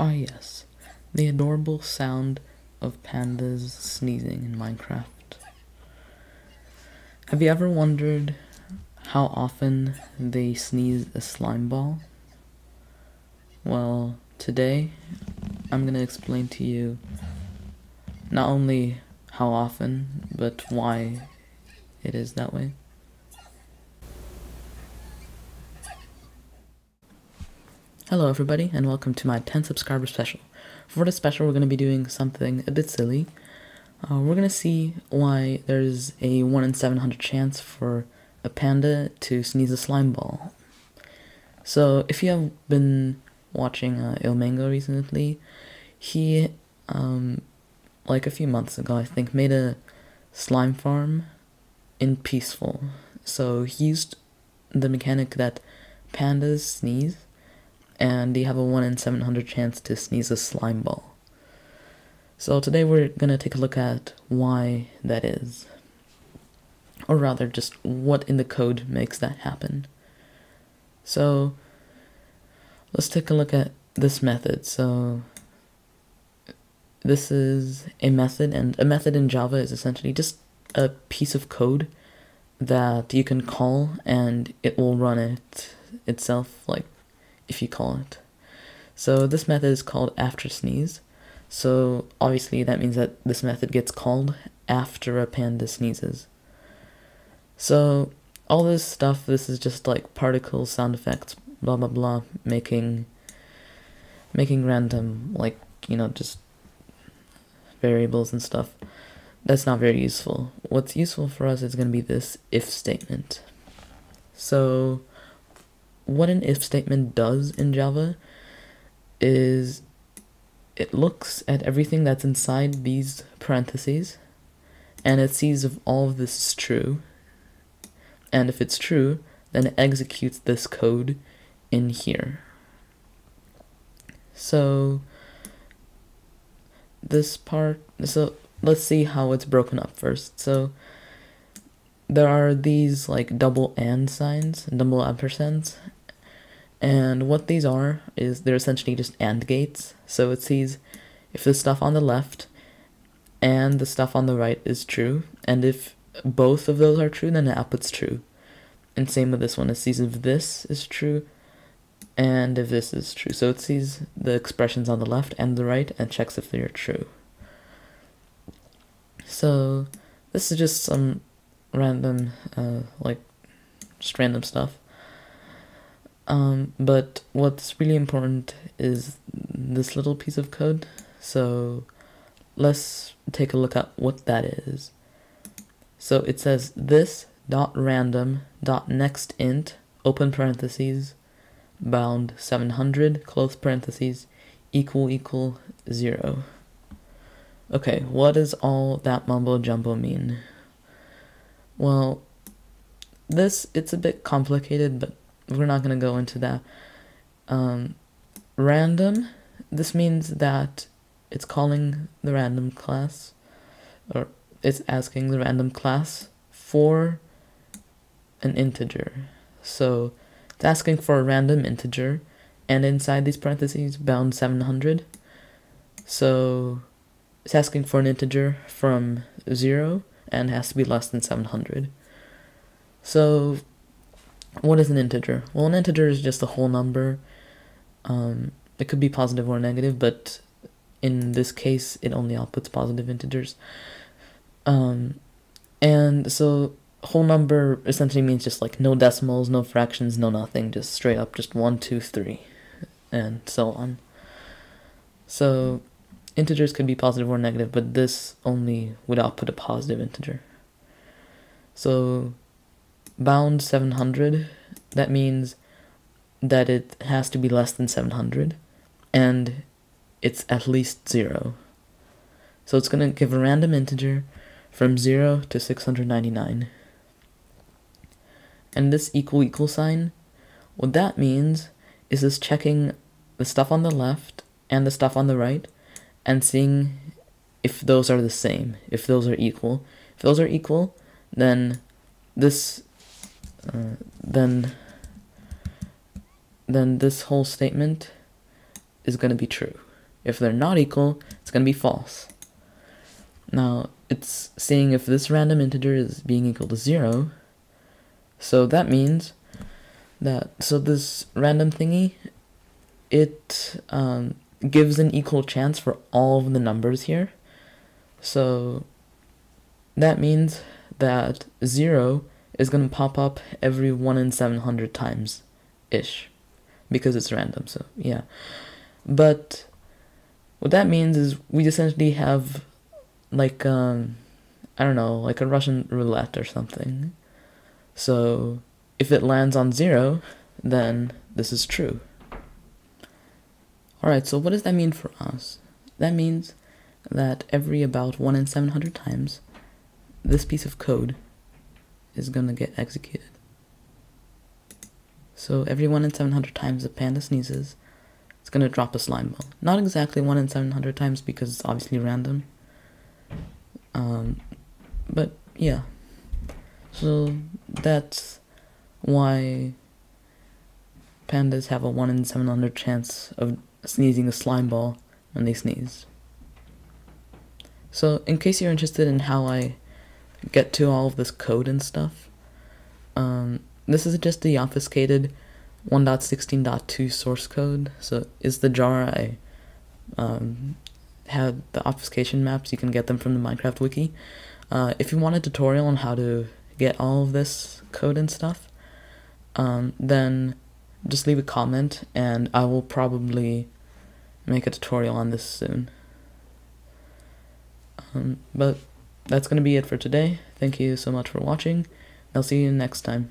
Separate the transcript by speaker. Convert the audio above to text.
Speaker 1: Ah yes, the adorable sound of pandas sneezing in Minecraft. Have you ever wondered how often they sneeze a slime ball? Well, today I'm gonna explain to you not only how often, but why it is that way. Hello everybody, and welcome to my 10 subscriber special. For this special, we're going to be doing something a bit silly. We're going to see why there's a 1 in 700 chance for a panda to sneeze a slime ball. So, if you have been watching Ilmango recently, he, like a few months ago, I think, made a slime farm in Peaceful. So, he used the mechanic that pandas sneeze, and you have a 1 in 700 chance to sneeze a slime ball. So today we're going to take a look at why that is. Or rather, just what in the code makes that happen. So, let's take a look at this method. So, this is a method, and a method in Java is essentially just a piece of code that you can call, and it will run it itself, like, if you call it. So this method is called after sneeze. So obviously that means that this method gets called after a panda sneezes. So all this stuff, this is just like particles, sound effects, blah blah blah, making random, like, you know, just variables and stuff. That's not very useful. What's useful for us is going to be this if statement. So what an if statement does in Java is it looks at everything that's inside these parentheses, and it sees if all of this is true, and if it's true, then it executes this code in here. So this part, so let's see how it's broken up first. So there are these like double and signs, double ampersands, and what these are is they're essentially just AND gates. So it sees if the stuff on the left and the stuff on the right is true, and if both of those are true, then the output's true. And same with this one, it sees if this is true and if this is true. So it sees the expressions on the left and the right and checks if they're true. So this is just some random, just random stuff. But what's really important is this little piece of code. So let's take a look at what that is. So it says this dot random dot next int open parentheses bound 700 close parentheses equal 0. Okay, what does all that mumbo jumbo mean? Well, it's a bit complicated, but we're not going to go into that. Random, this means that it's calling the random class, or it's asking the random class for an integer. So it's asking for a random integer, and inside these parentheses, bound 700. So it's asking for an integer from 0, and has to be less than 700. So what is an integer? Well, an integer is just a whole number. It could be positive or negative, but in this case, it only outputs positive integers. And so whole number essentially means just like no decimals, no fractions, no nothing, just straight up just 1, 2, 3, and so on. So integers could be positive or negative, but this only would output a positive integer. So bound 700, that means that it has to be less than 700, and it's at least 0. So it's going to give a random integer from 0 to 699. And this equal sign, what that means is it's checking the stuff on the left and the stuff on the right, and seeing if those are the same, if those are equal. If those are equal, then this then this whole statement is going to be true. If they're not equal, it's going to be false. Now, it's saying if this random integer is being equal to 0, so that means that, so this random thingy, it gives an equal chance for all of the numbers here. So that means that 0 is going to pop up every 1 in 700 times-ish, because it's random, so yeah. But what that means is we essentially have like, I don't know, like a Russian roulette or something. So if it lands on 0, then this is true. Alright, so what does that mean for us? That means that every about 1 in 700 times, this piece of code is going to get executed. So every 1 in 700 times a panda sneezes, it's going to drop a slime ball. Not exactly 1 in 700 times because it's obviously random. But yeah. So that's why pandas have a 1 in 700 chance of sneezing a slime ball when they sneeze. So in case you're interested in how I get to all of this code and stuff, this is just the obfuscated 1.16.2 source code. So is the jar I had the obfuscation maps. You can get them from the Minecraft wiki. If you want a tutorial on how to get all of this code and stuff, then just leave a comment and I will probably make a tutorial on this soon. But that's going to be it for today. Thank you so much for watching. I'll see you next time.